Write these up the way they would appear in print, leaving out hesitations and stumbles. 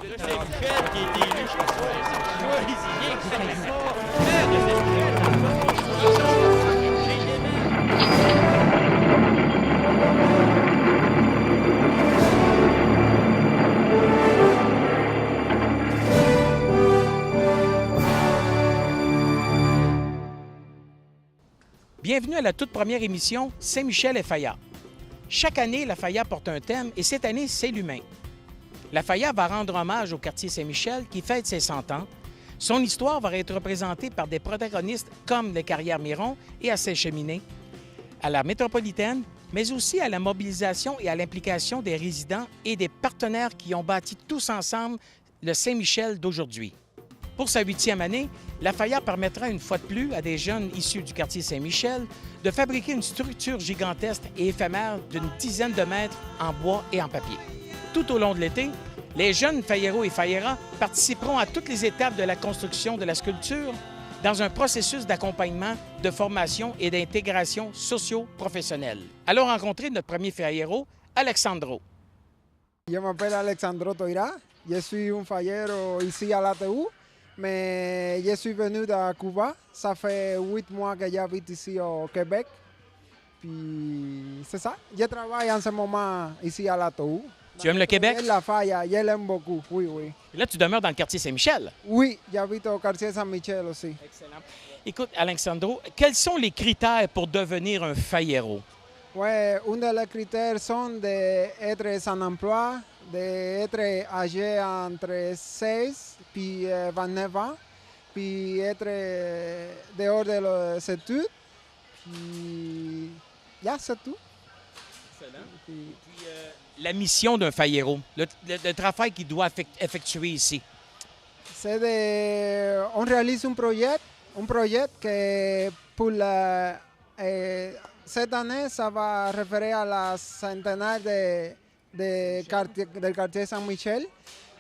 Là, c'est Michel qui est élu. Choisis que ça n'est pas. Maire de Saint-Michel. J'ai des mains. Bienvenue à la toute première émission Saint-Michel et Faya. Chaque année, la Faya porte un thème et cette année, c'est l'humain. La Faya va rendre hommage au quartier Saint-Michel qui fête ses 100 ans. Son histoire va être représentée par des protagonistes comme les Carrières Miron et à Saint-Cheminées, à la métropolitaine, mais aussi à la mobilisation et à l'implication des résidents et des partenaires qui ont bâti tous ensemble le Saint-Michel d'aujourd'hui. Pour sa 8e année, la Faya permettra une fois de plus à des jeunes issus du quartier Saint-Michel de fabriquer une structure gigantesque et éphémère d'une dizaine de mètres en bois et en papier. Tout au long de l'été, les jeunes Fayeros et Fayeras participeront à toutes les étapes de la construction de la sculpture dans un processus d'accompagnement, de formation et d'intégration socio-professionnelle. Allons rencontrer notre premier Fayero, Alexandro. Je m'appelle Alexandro Toira, je suis un Fayero ici à l'ATU, mais je suis venu de Cuba. Ça fait 8 mois que j'habite ici au Québec. Puis c'est ça, je travaille en ce moment ici à l'ATU. Tu aimes le Québec? La Faya, je l'aime beaucoup, oui, oui. Et là, tu demeures dans le quartier Saint-Michel. Oui, j'habite au quartier Saint-Michel aussi. Excellent. Écoute, Alexandro, quels sont les critères pour devenir un Fayero? Oui, un des critères sont d'être sans emploi, d'être âgé entre 16 et 29 ans, puis être dehors de les études. Puis, c'est tout. Excellent. Puis, la mission d'un Fayero, le travail qu'il doit effectuer ici. C'est on réalise un projet que pour cette année, ça va référer à la centenaire del quartier Saint-Michel.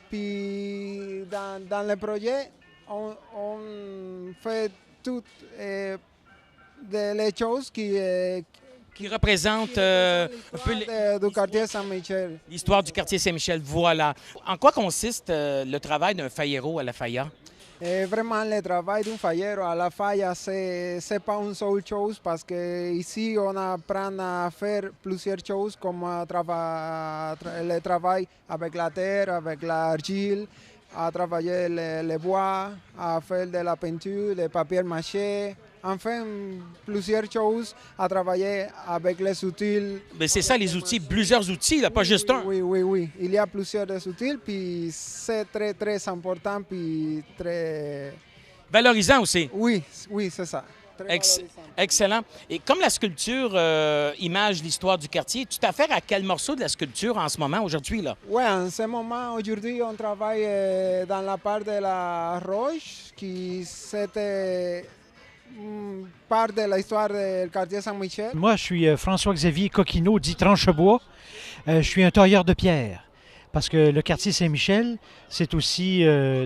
Puis dans le projet, on fait toutes les choses qui représente un peu du quartier Saint-Michel. L'histoire du quartier Saint-Michel, voilà. En quoi consiste le travail d'un Fayero à la Faya? Vraiment, le travail d'un Fayero à la Faya, c'est pas une seule chose parce qu'ici, on apprend à faire plusieurs choses comme le travail avec la terre, avec l'argile, à travailler le bois, à faire de la peinture, le papier mâché. Enfin, plusieurs choses à travailler avec les outils. Mais c'est ça, les outils, plusieurs outils, là, pas juste un. Oui, oui, oui. Il y a plusieurs outils, puis c'est très, très important, puis très... Valorisant aussi. Oui, oui, c'est ça. Excellent. Et comme la sculpture image l'histoire du quartier, tu t'affaires à quel morceau de la sculpture en ce moment, aujourd'hui, là? Oui, en ce moment, aujourd'hui, on travaille dans la part de la roche, qui c'était... part de l'histoire du quartier Saint-Michel. Moi, je suis François-Xavier Coquineau, dit Tranchebois. Je suis un tailleur de pierre parce que le quartier Saint-Michel, c'est aussi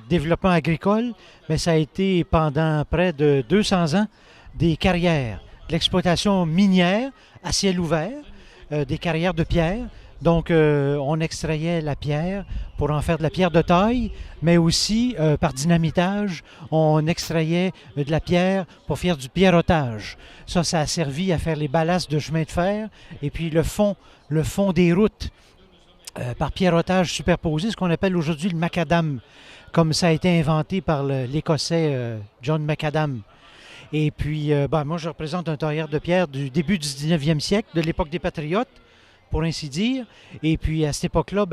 développement agricole, mais ça a été pendant près de 200 ans des carrières, de l'exploitation minière à ciel ouvert, des carrières de pierre. Donc, on extrayait la pierre pour en faire de la pierre de taille, mais aussi, par dynamitage, on extrayait de la pierre pour faire du pierrotage. Ça a servi à faire les ballasts de chemin de fer et puis le fond des routes par pierrotage superposé, ce qu'on appelle aujourd'hui le macadam, comme ça a été inventé par l'Écossais John Macadam. Et puis, moi, je représente un tailleur de pierre du début du 19e siècle, de l'époque des Patriotes, pour ainsi dire. Et puis, à cette époque-là,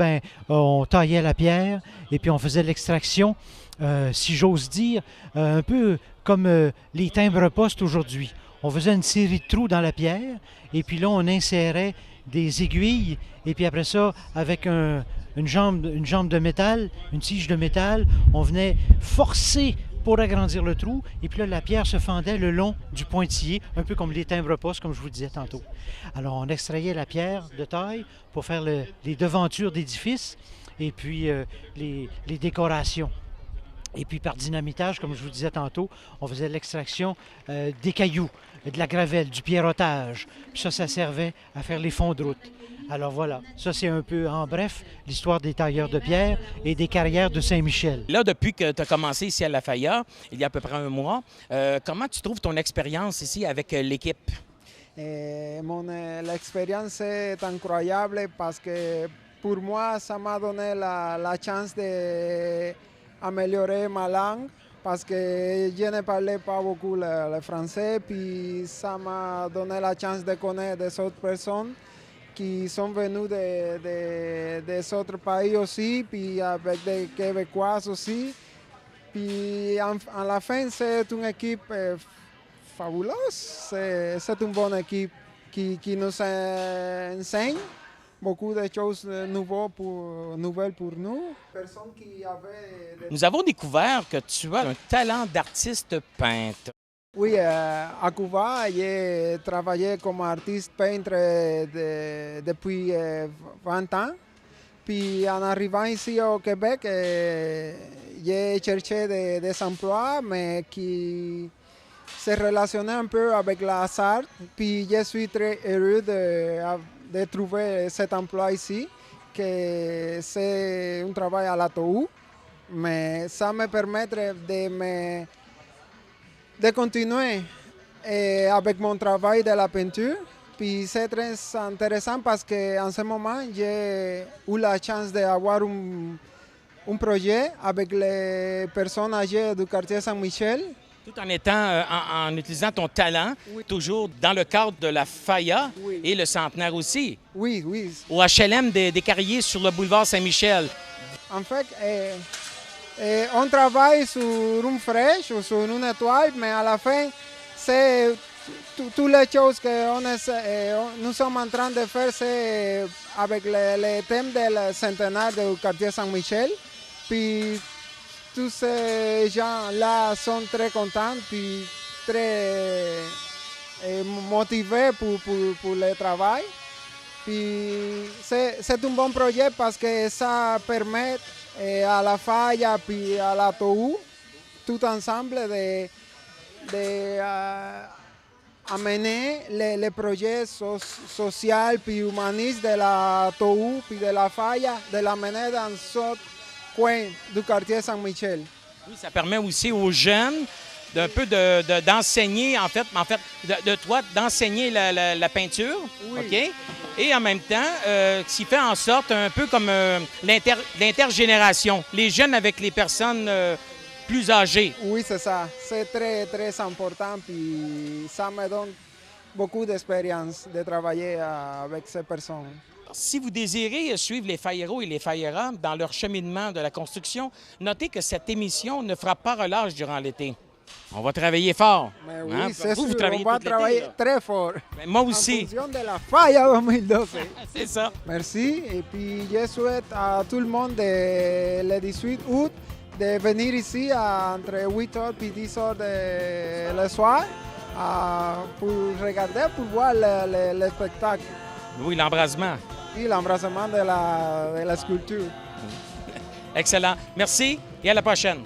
on taillait la pierre et puis on faisait l'extraction, si j'ose dire, un peu comme les timbres-poste aujourd'hui. On faisait une série de trous dans la pierre et puis là, on insérait des aiguilles et puis après ça, avec une jambe de métal, une tige de métal, on venait forcer pour agrandir le trou, et puis là, la pierre se fendait le long du pointillé, un peu comme les timbres-poste, comme je vous le disais tantôt. Alors, on extrayait la pierre de taille pour faire les devantures d'édifices, et puis les décorations. Et puis par dynamitage, comme je vous disais tantôt, on faisait l'extraction des cailloux, de la gravelle, du pierrotage. Puis ça servait à faire les fonds de route. Alors voilà, ça c'est un peu en bref l'histoire des tailleurs de pierre et des carrières de Saint-Michel. Là, depuis que tu as commencé ici à La Faya, il y a à peu près un mois, comment tu trouves ton expérience ici avec l'équipe? L'expérience est incroyable parce que pour moi, ça m'a donné la chance d'améliorer ma langue parce que je ne parlais pas beaucoup le français, puis ça m'a donné la chance de connaître des autres personnes qui sont venus des autres pays aussi, puis avec des Québécois aussi. Puis en la fin, c'est une équipe fabuleuse. C'est une bonne équipe qui nous enseigne beaucoup de choses nouvelles pour nous. Personne qui avait Nous avons découvert que tu as un talent d'artiste peintre. Oui, à Cuba, j'ai travaillé comme artiste peintre depuis 20 ans. Puis en arrivant ici au Québec, j'ai cherché des emplois, mais qui se relationnaient un peu avec las arts. Puis je suis très heureux de trouver cet emploi ici, que c'est un travail à la TOU, mais ça me permet de continuer avec mon travail de la peinture. Puis c'est très intéressant parce qu'en ce moment, j'ai eu la chance d'avoir un projet avec les personnes âgées du quartier Saint-Michel. Tout en étant, en utilisant ton talent, Oui. toujours dans le cadre de la Faya Oui. et le centenaire aussi, Oui, oui. au HLM des Carriers sur le boulevard Saint-Michel. En fait, on travaille sur une flèche ou sur une étoile, mais à la fin, c'est toutes les choses que nous sommes en train de faire, c'est avec le thème du centenaire du quartier Saint-Michel. Puis tous ces gens-là sont très contents puis très motivés pour le travail. Puis c'est un bon projet parce que ça permet à la Faya puis à la TOU, tout ensemble, amener les projets sociaux puis humanistes de la TOU puis de la Faya, de l'amener dans ce coin du quartier Saint-Michel. Oui, ça permet aussi aux jeunes d'un peu d'enseigner, en fait de toi, d'enseigner la peinture, Oui. OK? Et en même temps, ce qui fait en sorte un peu comme l'intergénération, les jeunes avec les personnes plus âgées. Oui, c'est ça. C'est très, très important. Puis ça me donne beaucoup d'expérience de travailler avec ces personnes. Si vous désirez suivre les Fayeros et les Fayeras dans leur cheminement de la construction, notez que cette émission ne fera pas relâche durant l'été. On va travailler fort. Mais oui, Hein? c'est Vous sûr, travaillez on va tout l'été, travailler là. très fort. Ben, moi En aussi, fonction de la Faya 2012. c'est ça. Merci. Et puis, je souhaite à tout le monde le 18 août de venir ici entre 8h et 10h le soir pour regarder, pour voir le spectacle Oui, l'embrasement. et l'embrassement de la sculpture. Excellent. Merci et à la prochaine.